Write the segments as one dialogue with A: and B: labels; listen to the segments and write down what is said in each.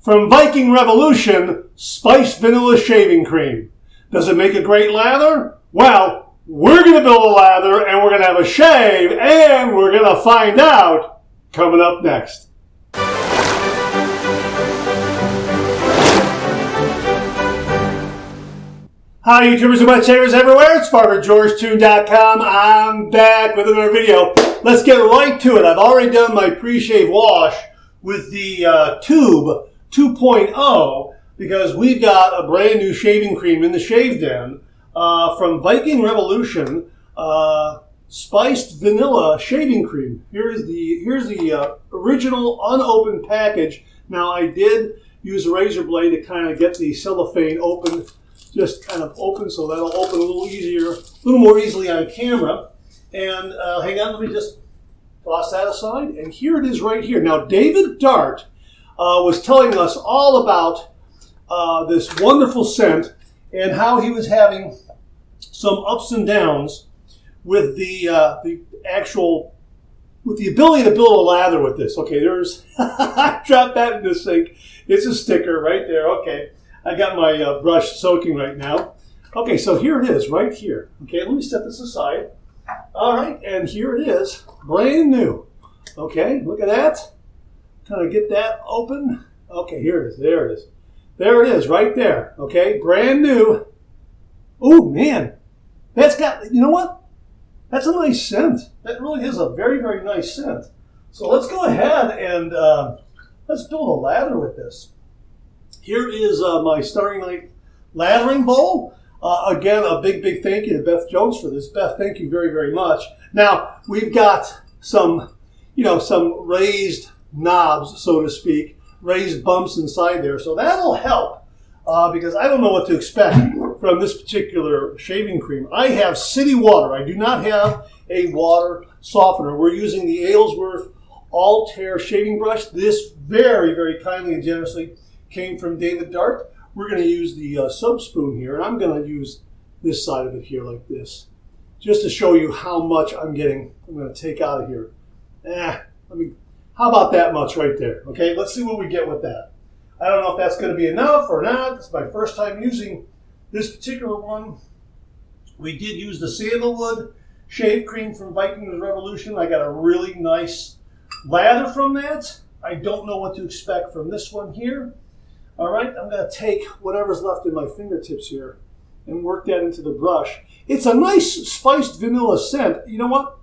A: from Viking Revolution Spiced Vanilla Shaving Cream. Does it make a great lather? Well, we're going to build a lather and we're going to have a shave and we're going to find out coming up next. Hi YouTubers and wet shavers everywhere, it's BarberGeorgeTune.com. I'm back with another video. Let's get right to it. I've already done my pre-shave wash with the Tube 2.0 because we've got a brand new shaving cream in the shave den from Viking Revolution Spiced Vanilla Shaving Cream. Here's the original unopened package. Now I did use a razor blade to kind of get the cellophane open. Just kind of open, so that'll open a little more easily on camera. And hang on, let me just toss that aside. And here it is right here. Now, David Dart was telling us all about this wonderful scent and how he was having some ups and downs with the ability to build a lather with this. Okay, there's I dropped that in the sink. It's a sticker right there. Okay. I got my brush soaking right now. Okay, so here it is, right here. Okay, let me step this aside. All right, and here it is, brand new. Okay, look at that. Kind of get that open. Okay, here it is, there it is. There it is, right there. Okay, brand new. Oh, man. That's got, you know what? That's a nice scent. That really is a very, very nice scent. So let's go ahead and let's build a lather with this. Here is my Starry Night lathering bowl. Again, a big thank you to Beth Jones for this. Beth, thank you very, very much. Now, we've got some raised knobs, so to speak, raised bumps inside there. So that'll help because I don't know what to expect from this particular shaving cream. I have city water. I do not have a water softener. We're using the Aylesworth Altair shaving brush. This very, very kindly and generously came from David Dart. We're going to use the sub spoon here, and I'm going to use this side of it here like this, just to show you how much I'm going to take out of here. How about that much right there? Okay, let's see what we get with that. I don't know if that's going to be enough or not. It's my first time using this particular one. We did use the sandalwood shave cream from Vikings Revolution. I got a really nice lather from that. I don't know what to expect from this one here. All right, I'm going to take whatever's left in my fingertips here and work that into the brush. It's a nice spiced vanilla scent. You know what?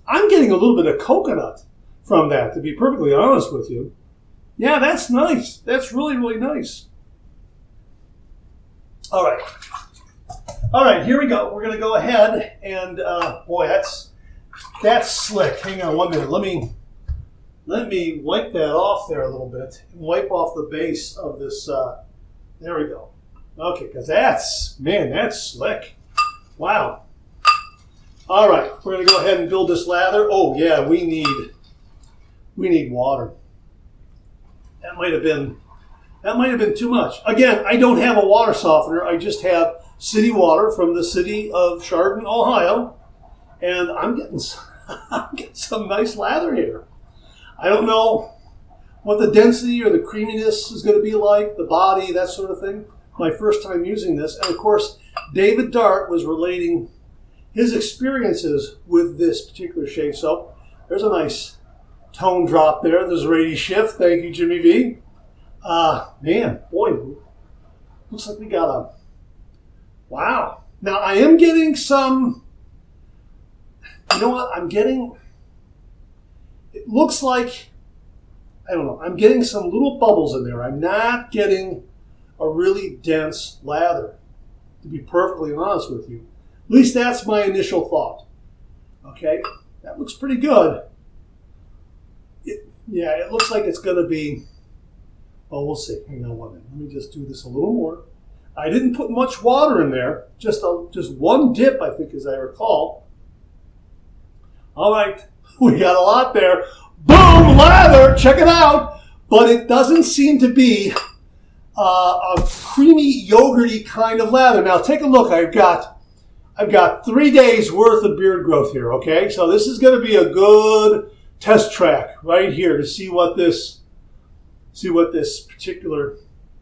A: I'm getting a little bit of coconut from that, to be perfectly honest with you. Yeah, that's nice. That's really, really nice. All right. All right, here we go. We're going to go ahead and, boy, that's slick. Hang on 1 minute. Let me wipe that off there a little bit and wipe off the base of this. There we go. Okay, because that's slick. Wow. All right, we're going to go ahead and build this lather. Oh yeah, we need water. That might have been too much. Again, I don't have a water softener. I just have city water from the city of Chardon, Ohio, and I'm getting some nice lather here. I don't know what the density or the creaminess is going to be like, the body, that sort of thing. My first time using this. And of course, David Dart was relating his experiences with this particular shave. So there's a nice tone drop there. There's a radius shift. Thank you, Jimmy V. Man, boy, looks like we got a, wow. Now I am getting some, you know what, it looks like, I don't know, I'm getting some little bubbles in there. I'm not getting a really dense lather, to be perfectly honest with you. At least that's my initial thought. Okay, that looks pretty good. It looks like it's going to be, well, we'll see. Hang on 1 minute. Let me just do this a little more. I didn't put much water in there, just one dip, I think, as I recall. All right. We got a lot there. Boom, lather, check it out. But it doesn't seem to be a creamy, yogurty kind of lather. Now take a look. I've got 3 days worth of beard growth here, okay? So this is going to be a good test track right here to see what this see what this particular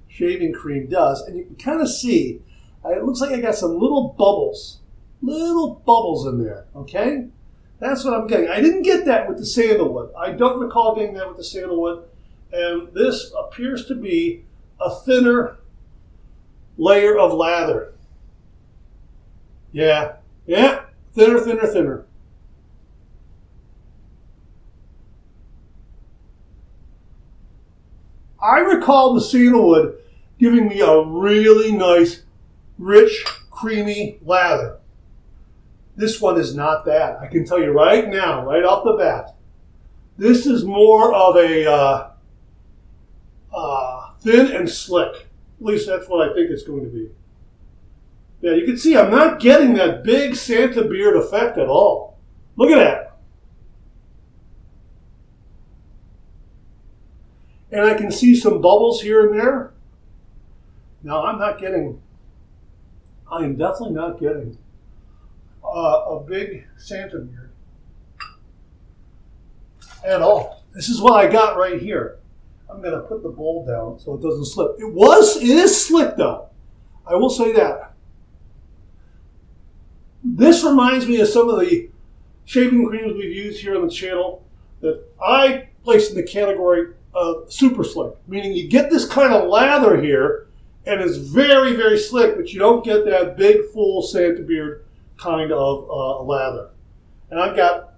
A: shaving cream does. And you can kind of see, it looks like I got some little bubbles in there, okay? That's what I'm getting. I didn't get that with the sandalwood. I don't recall getting that with the sandalwood. And this appears to be a thinner layer of lather. Yeah, thinner. I recall the sandalwood giving me a really nice, rich, creamy lather. This one is not that. I can tell you right now, right off the bat. This is more of a thin and slick. At least that's what I think it's going to be. Yeah, you can see I'm not getting that big Santa beard effect at all. Look at that. And I can see some bubbles here and there. Now I am definitely not getting a big Santa beard at all. This is what I got right here. I'm going to put the bowl down so it doesn't slip. It is slick though. I will say that. This reminds me of some of the shaving creams we've used here on the channel that I place in the category of super slick, meaning you get this kind of lather here and it's very, very slick, but you don't get that big, full Santa beard kind of lather. And I've got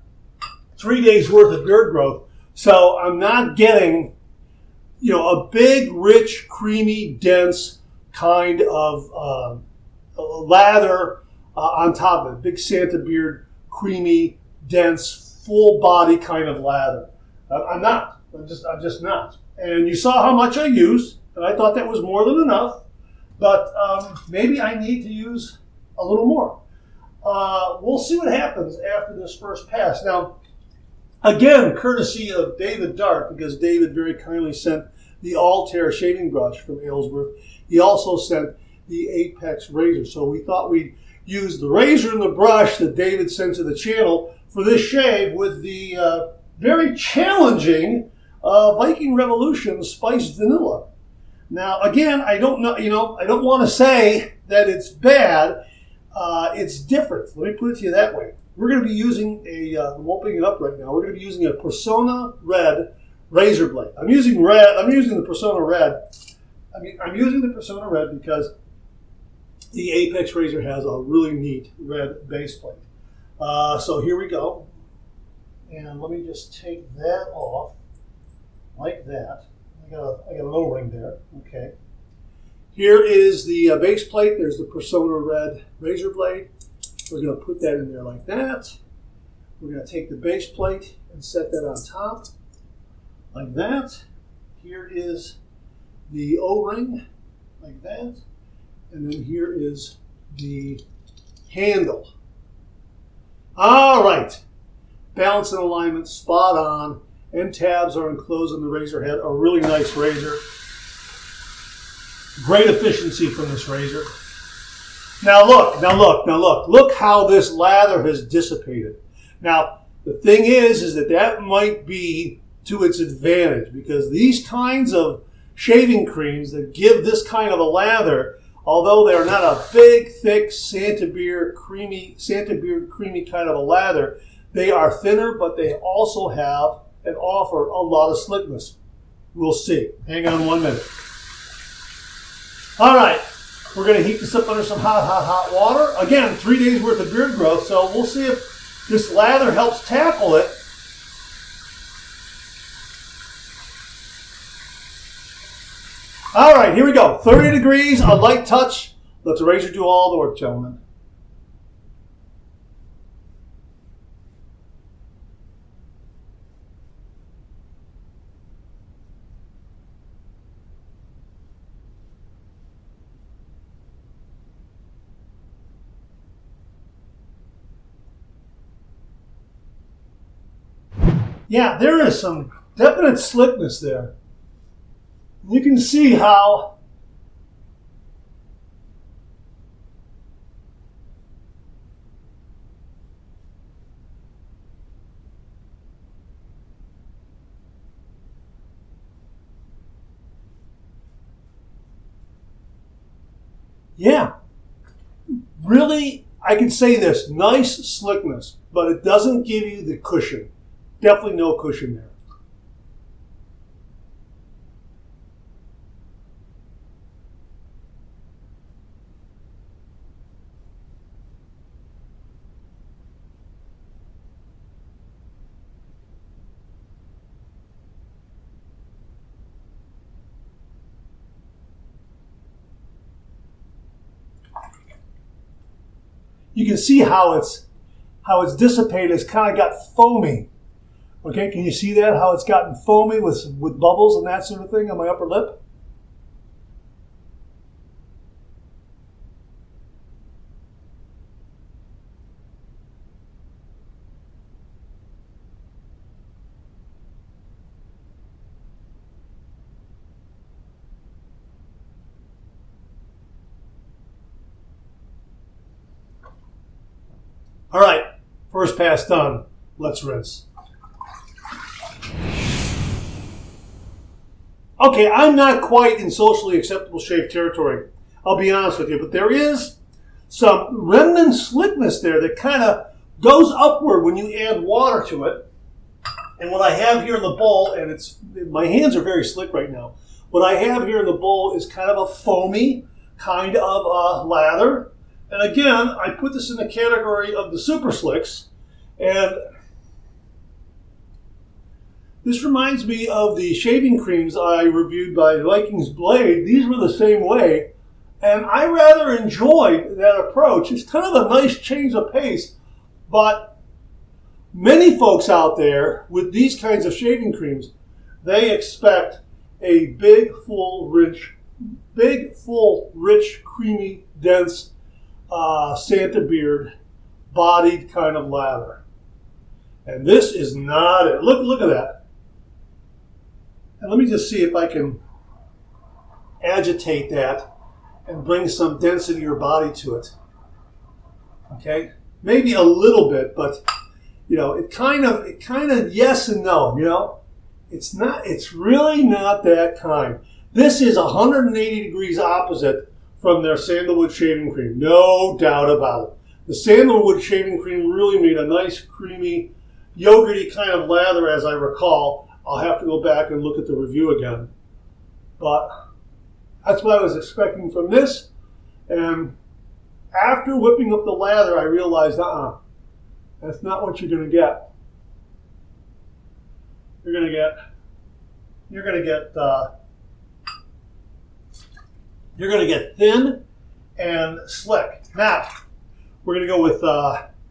A: 3 days worth of beard growth, so I'm not getting, a big, rich, creamy, dense kind of lather on top of it. Big Santa beard, creamy, dense, full body kind of lather. I'm just not. And you saw how much I used, and I thought that was more than enough. But maybe I need to use a little more. We'll see what happens after this first pass. Now, again, courtesy of David Dart, because David very kindly sent the Altair shaving brush from Aylesworth. He also sent the Apex razor. So we thought we'd use the razor and the brush that David sent to the channel for this shave with the very challenging Viking Revolution Spiced Vanilla. Now, again, I don't know, I don't want to say that it's bad. It's different. Let me put it to you that way. We're going to be using I'm opening it up right now. We're going to be using a Persona Red razor blade. I'm using the Persona Red. I'm using the Persona Red because the Apex razor has a really neat red base plate. So here we go. And let me just take that off like that. I got an O-ring there. Okay. Here is the base plate. There's the Persona Red razor blade. We're going to put that in there like that. We're going to take the base plate and set that on top like that. Here is the O-ring like that. And then here is the handle. All right. Balance and alignment, spot on. End tabs are enclosed in the razor head. A really nice razor. Great efficiency from this razor. Now look. Look how this lather has dissipated. Now, the thing is that might be to its advantage because these kinds of shaving creams that give this kind of a lather, although they're not a big, thick Santa beard creamy kind of a lather, they are thinner, but they also have and offer a lot of slickness. We'll see. Hang on 1 minute. All right, we're going to heat this up under some hot water. Again, 3 days worth of beard growth, so we'll see if this lather helps tackle it. All right, here we go. 30 degrees, a light touch. Let the razor do all the work, gentlemen. Yeah, there is some definite slickness there. You can see how Yeah, really, I can say this, nice slickness, but it doesn't give you the cushion. Definitely no cushion there. You can see how it's dissipated. It's kind of got foamy. Okay, can you see that? How it's gotten foamy with bubbles and that sort of thing on my upper lip? All right, first pass done. Let's rinse. Okay, I'm not quite in socially acceptable shave territory. I'll be honest with you, but there is some remnant slickness there that kind of goes upward when you add water to it. And what I have here in the bowl, and my hands are very slick right now. What I have here in the bowl is kind of a foamy kind of lather. And again, I put this in the category of the super slicks. And this reminds me of the shaving creams I reviewed by Vikings Blade. These were the same way. And I rather enjoyed that approach. It's kind of a nice change of pace. But many folks out there with these kinds of shaving creams, they expect a big, full, rich, creamy, dense Santa beard bodied kind of lather. And this is not it. Look at that. And let me just see if I can agitate that and bring some density or body to it. Okay? Maybe a little bit, but you know, it kind of yes and no, you know? It's really not that kind. This is 180 degrees opposite from their sandalwood shaving cream. No doubt about it. The sandalwood shaving cream really made a nice, creamy, yogurty kind of lather, as I recall. I'll have to go back and look at the review again. But that's what I was expecting from this. And after whipping up the lather, I realized, that's not what you're going to get. You're going to get thin and slick. Now, we're going to go with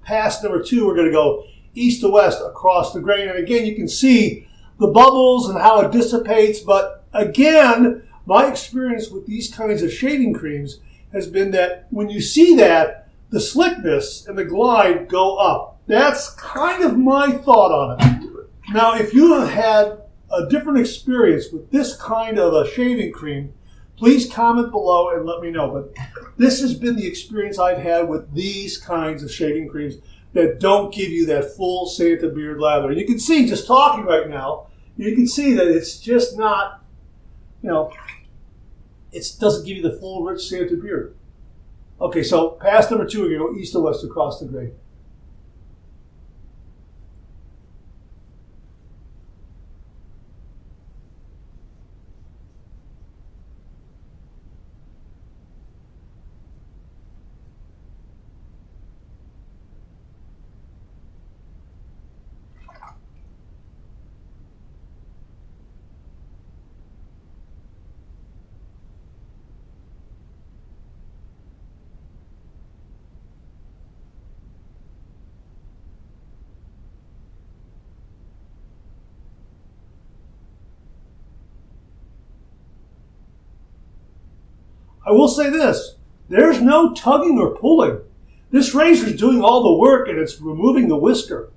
A: pass number 2. We're going to go east to west across the grain. And again, you can see the bubbles and how it dissipates. But again, my experience with these kinds of shaving creams has been that when you see that, the slickness and the glide go up. That's kind of my thought on it. Now, if you have had a different experience with this kind of a shaving cream, please comment below and let me know. But this has been the experience I've had with these kinds of shaving creams that don't give you that full Santa beard lather. And you can see, just talking right now, you can see that it's just not, it doesn't give you the full rich Santa beard. Okay, so pass number 2, we're going to go east to west across the grain. I will say this, there's no tugging or pulling. This razor is doing all the work and it's removing the whisker.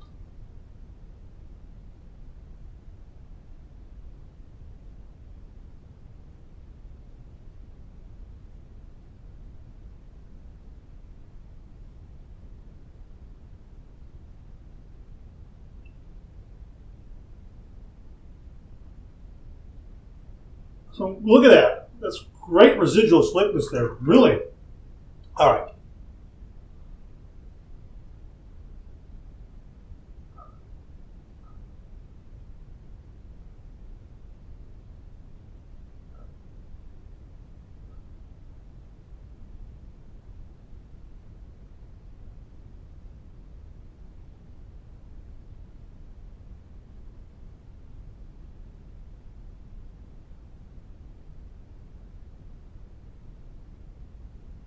A: So look at that. That's great residual slickness there, really. All right.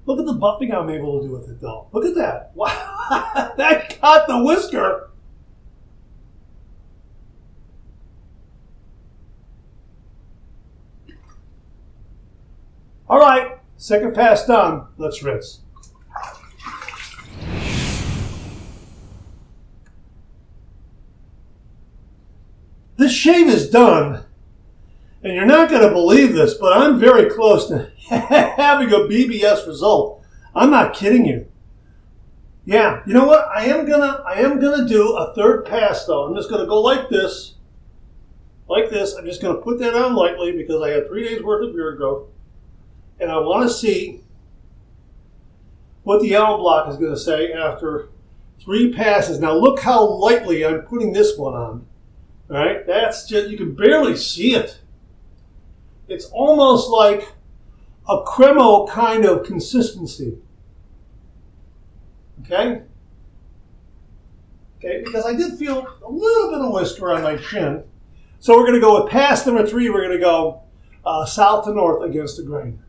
A: Look at the buffing I'm able to do with it, though. Look at that. Wow. That got the whisker. All right. Second pass done. Let's rinse. This shave is done. And you're not going to believe this, but I'm very close to having a BBS result. I'm not kidding you. Yeah, you know what? I am gonna do a third pass though. I'm just gonna go like this. Like this. I'm just gonna put that on lightly because I had 3 days worth of beard growth. And I want to see what the alum block is gonna say after 3 passes. Now look how lightly I'm putting this one on. All right? That's just, you can barely see it. It's almost like a cremo kind of consistency. Okay? Okay, because I did feel a little bit of whisker on my chin. So we're going to go with pass number 3. We're going to go south to north against the grain.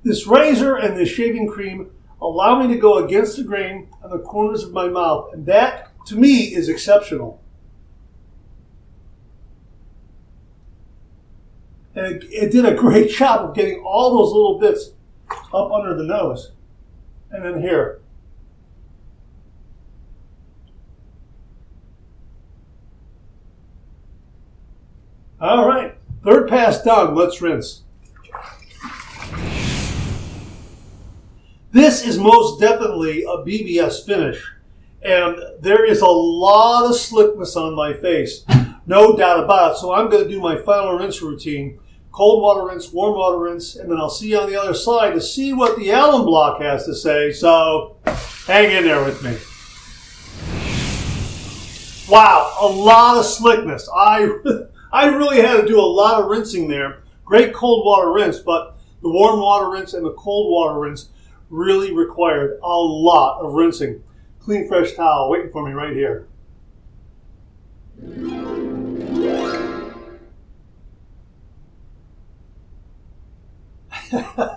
A: This razor and this shaving cream allow me to go against the grain on the corners of my mouth. And that, to me, is exceptional. And it did a great job of getting all those little bits up under the nose. And then here. All right. Third pass done. Let's rinse. This is most definitely a BBS finish, and there is a lot of slickness on my face, no doubt about it. So I'm going to do my final rinse routine, cold water rinse, warm water rinse, and then I'll see you on the other side to see what the alum block has to say. So hang in there with me. Wow, a lot of slickness. I really had to do a lot of rinsing there. Great cold water rinse, but the warm water rinse and the cold water rinse really required a lot of rinsing. Clean, fresh towel waiting for me right here.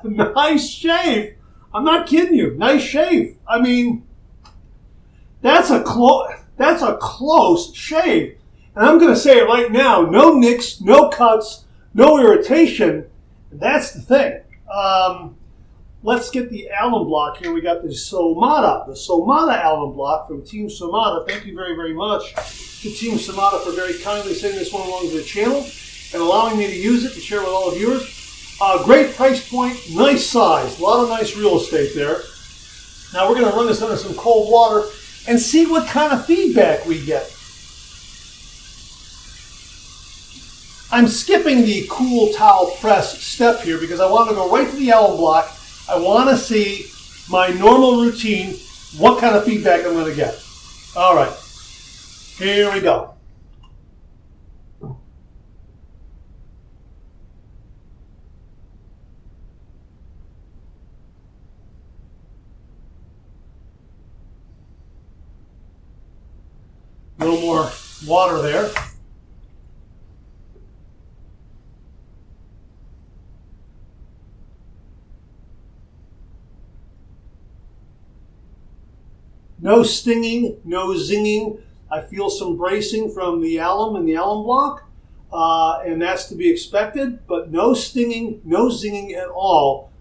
A: Nice shave. I'm not kidding you. Nice shave. I mean, that's a close shave. And I'm going to say it right now. No nicks, no cuts, no irritation. That's the thing. Let's get the alum block here. We got the Somata alum block from Team Somata. Thank you very, very much to Team Somata for very kindly sending this one along to the channel and allowing me to use it to share with all the viewers. Great price point, nice size, a lot of nice real estate there. Now we're going to run this under some cold water and see what kind of feedback we get. I'm skipping the cool towel press step here because I want to go right to the alum block. I want to see my normal routine, what kind of feedback I'm going to get. All right, here we go. A little more water there. No stinging, no zinging. I feel some bracing from the alum and the alum block, and that's to be expected, but no stinging, no zinging at all.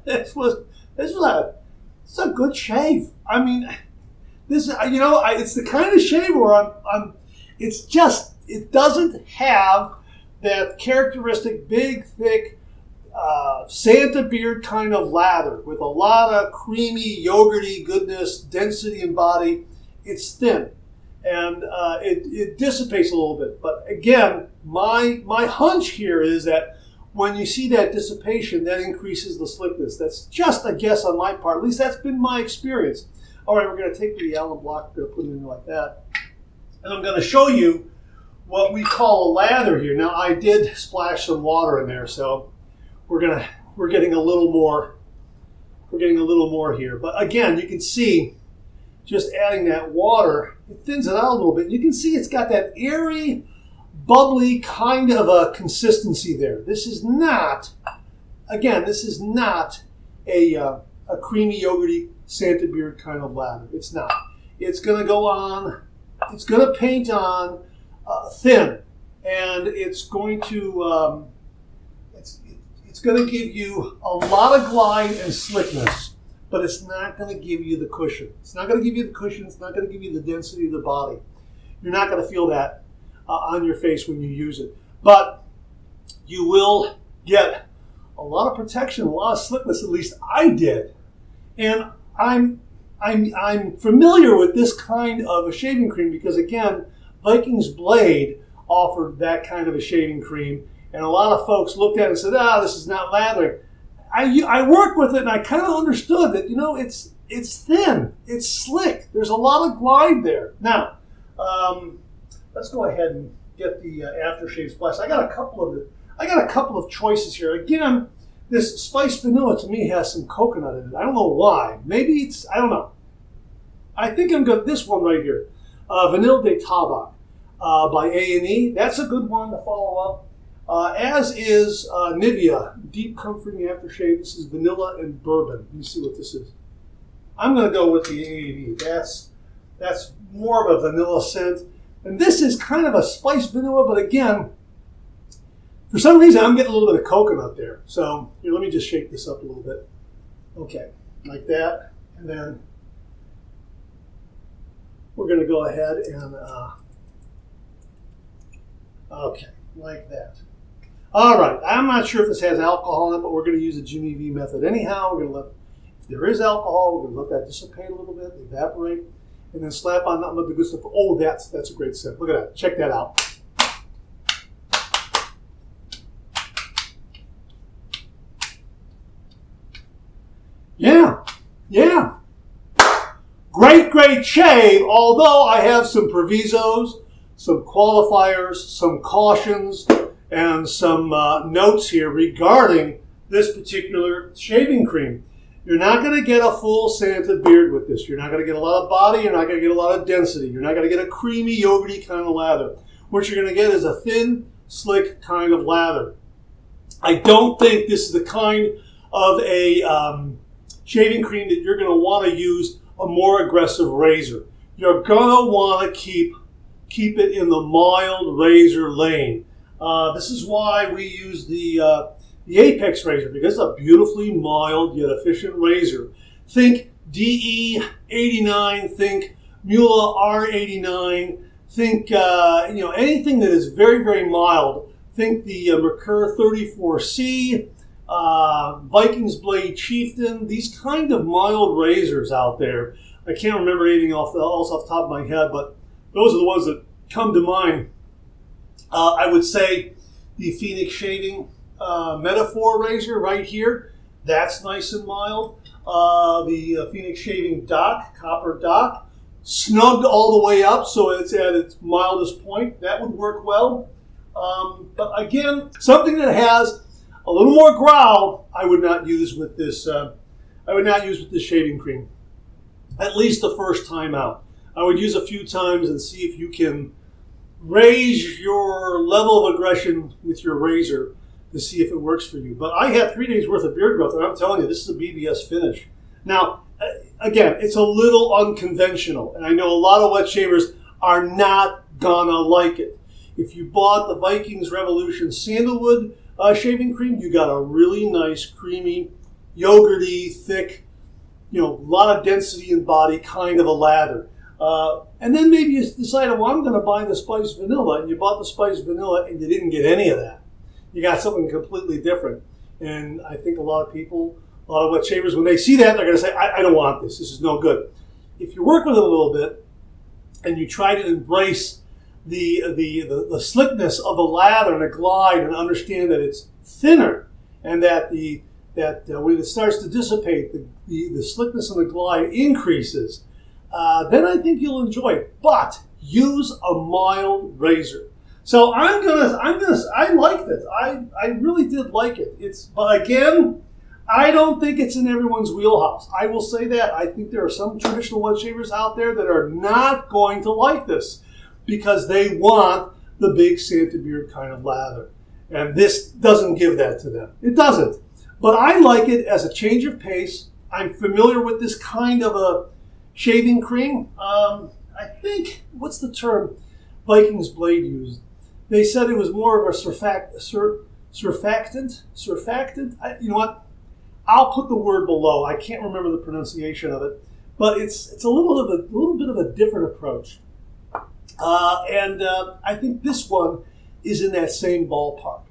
A: It's a good shave. I mean, this, it's the kind of shave where it doesn't have that characteristic big, thick, Santa beard kind of lather with a lot of creamy, yogurty goodness, density in body. It's thin, and it dissipates a little bit. But again, my hunch here is that when you see that dissipation, that increases the slickness. That's just a guess on my part. At least that's been my experience. All right, we're going to take the alum block, we're going to put it in like that, and I'm going to show you what we call a lather here. Now, I did splash some water in there, so we're getting a little more. We're getting a little more here. But again, you can see just adding that water, it thins it out a little bit. You can see it's got that airy, bubbly kind of a consistency there. This is not a creamy, yogurty Santa beard kind of lather. It's not. It's going to go on. It's going to paint on thin, and it's going to it's going to give you a lot of glide and slickness, but it's not going to give you the cushion. It's not going to give you the cushion. It's not going to give you the density of the body. You're not going to feel that on your face when you use it, but you will get a lot of protection, a lot of slickness. At least I did, and I'm familiar with this kind of a shaving cream because, again, Vikings Blade offered that kind of a shaving cream, and a lot of folks looked at it and said, this is not lathering. I worked with it, and I kind of understood that, it's thin, it's slick, there's a lot of glide there. Now, let's go ahead and get the aftershave splash. I got a couple of choices here. Again, this spiced vanilla to me has some coconut in it. I don't know why. Maybe I don't know. I think I'm going this one right here. Vanille de Tabac by A&E. That's a good one to follow up. As is Nivea Deep Comforting Aftershave. This is vanilla and bourbon. Let me see what this is. I'm going to go with the A&E. That's more of a vanilla scent. And this is kind of a spiced vanilla, but again, for some reason, I'm getting a little bit of coconut there. So here, let me just shake this up a little bit. Okay, like that. And then we're going to go ahead and, okay, like that. All right, I'm not sure if this has alcohol in it, but we're going to use the Jimmy V method anyhow. We're going to if there is alcohol, we're going to let that dissipate a little bit, evaporate, and then slap on nothing but the good stuff. Oh, that's a great scent. Look at that. Check that out. Yeah. Great shave, although I have some provisos, some qualifiers, some cautions, and some notes here regarding this particular shaving cream. You're not going to get a full Santa beard with this. You're not going to get a lot of body. You're not going to get a lot of density. You're not going to get a creamy, yogurty kind of lather. What you're going to get is a thin, slick kind of lather. I don't think this is the kind of a shaving cream that you're going to want to use a more aggressive razor. You're going to want to keep it in the mild razor lane. This is why we use the Apex razor, because it's a beautifully mild yet efficient razor. Think DE89, think Mula R89, think anything that is very, very mild. Think the Mercur 34C, Vikings Blade Chieftain, these kind of mild razors out there. I can't remember anything else off the top of my head, but those are the ones that come to mind. I would say the Phoenix Shaving Metaphor razor right here, that's nice and mild. The Phoenix Shaving Dock, Copper Dock, snugged all the way up so it's at its mildest point. That would work well. But again, something that has a little more growl, I would not use with this. I would not use with this shaving cream. At least the first time out. I would use a few times and see if you can raise your level of aggression with your razor to see if it works for you. But I had 3 days worth of beard growth, and I'm telling you, this is a BBS finish. Now, again, it's a little unconventional. And I know a lot of wet shavers are not gonna like it. If you bought the Vikings Revolution Sandalwood shaving cream, you got a really nice, creamy, yogurty, thick, a lot of density in body, kind of a lather. And then maybe you decided, well, I'm going to buy the spiced vanilla, and you bought the spiced vanilla and you didn't get any of that. You got something completely different. And I think a lot of people, a lot of wet shavers, when they see that, they're going to say, I don't want this. This is no good. If you work with it a little bit and you try to embrace the slickness of the lather and the glide and understand that it's thinner and that when it starts to dissipate, the slickness and the glide increases, then I think you'll enjoy it. But use a mild razor. So I like this. I really did like it. But again, I don't think it's in everyone's wheelhouse. I will say that. I think there are some traditional wet shavers out there that are not going to like this because they want the big Santa beard kind of lather. And this doesn't give that to them. It doesn't. But I like it as a change of pace. I'm familiar with this kind of a shaving cream. I think, what's the term Vikings Blade used? They said it was more of a surfactant. Surfactant? You know what? I'll put the word below. I can't remember the pronunciation of it. But it's a little bit of a different approach. And I think this one is in that same ballpark.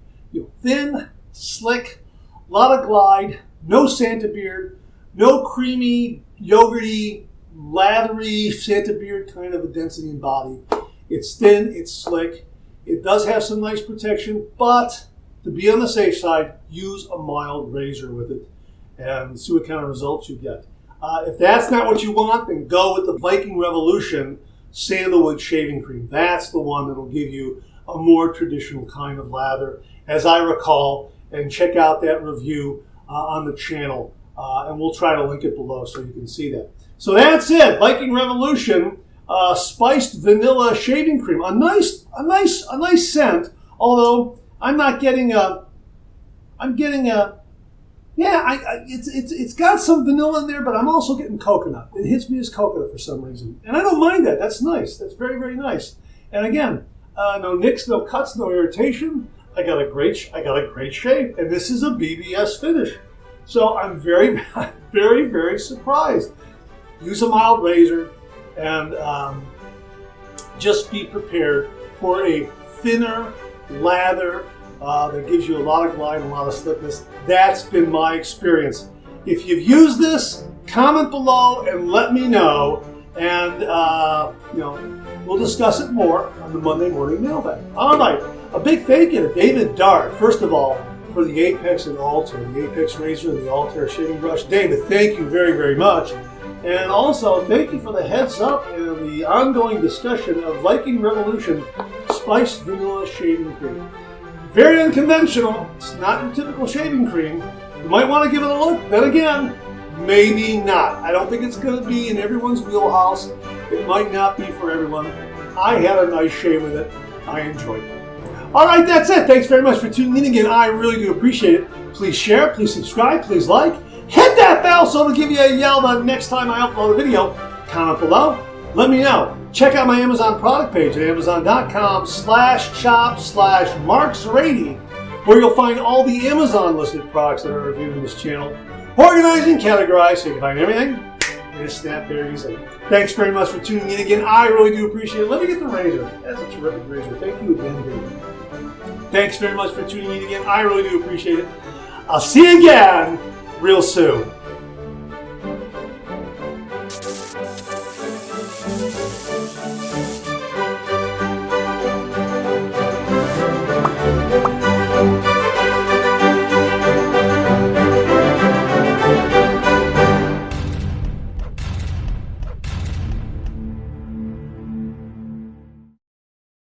A: Thin, slick, a lot of glide, no Santa beard, no creamy, yogurty, lathery Santa beard kind of a density in body. It's thin, it's slick. It does have some nice protection, but to be on the safe side, use a mild razor with it and see what kind of results you get. If that's not what you want, then go with the Viking Revolution Sandalwood Shaving Cream. That's the one that will give you a more traditional kind of lather, as I recall. And check out that review on the channel, and we'll try to link it below so you can see that. So that's it, Viking Revolution Spiced Vanilla Shaving Cream. A nice scent. Although I'm not getting it's got some vanilla in there, but I'm also getting coconut. It hits me as coconut for some reason, and I don't mind that. That's nice. That's very, very nice. And again, no nicks, no cuts, no irritation. I got a great shave, and this is a BBS finish. So I'm very, very, very surprised. Use a mild razor, and just be prepared for a thinner lather that gives you a lot of glide and a lot of slickness. That's been my experience. If you've used this, comment below and let me know, and we'll discuss it more on the Monday morning mailbag. All right. A big thank you to David Dart, first of all, for the Apex and Altair, the Apex razor and the Altair shaving brush. David, thank you very, very much. And also, thank you for the heads up and the ongoing discussion of Viking Revolution Spiced Vanilla Shaving Cream. Very unconventional. It's not your typical shaving cream. You might want to give it a look. Then again, maybe not. I don't think it's going to be in everyone's wheelhouse. It might not be for everyone. I had a nice shave with it. I enjoyed it. All right, that's it. Thanks very much for tuning in again. I really do appreciate it. Please share, please subscribe, please like. Hit that bell so it'll give you a yell the next time I upload a video. Comment below. Let me know. Check out my Amazon product page at amazon.com/shop/marksrady, where you'll find all the Amazon listed products that are reviewed in this channel. Organized and categorized so you can find everything in a snap very easily. Thanks very much for tuning in again. I really do appreciate it. Let me get the razor. That's a terrific razor. Thank you again, David. Thanks very much for tuning in again. I really do appreciate it. I'll see you again real soon.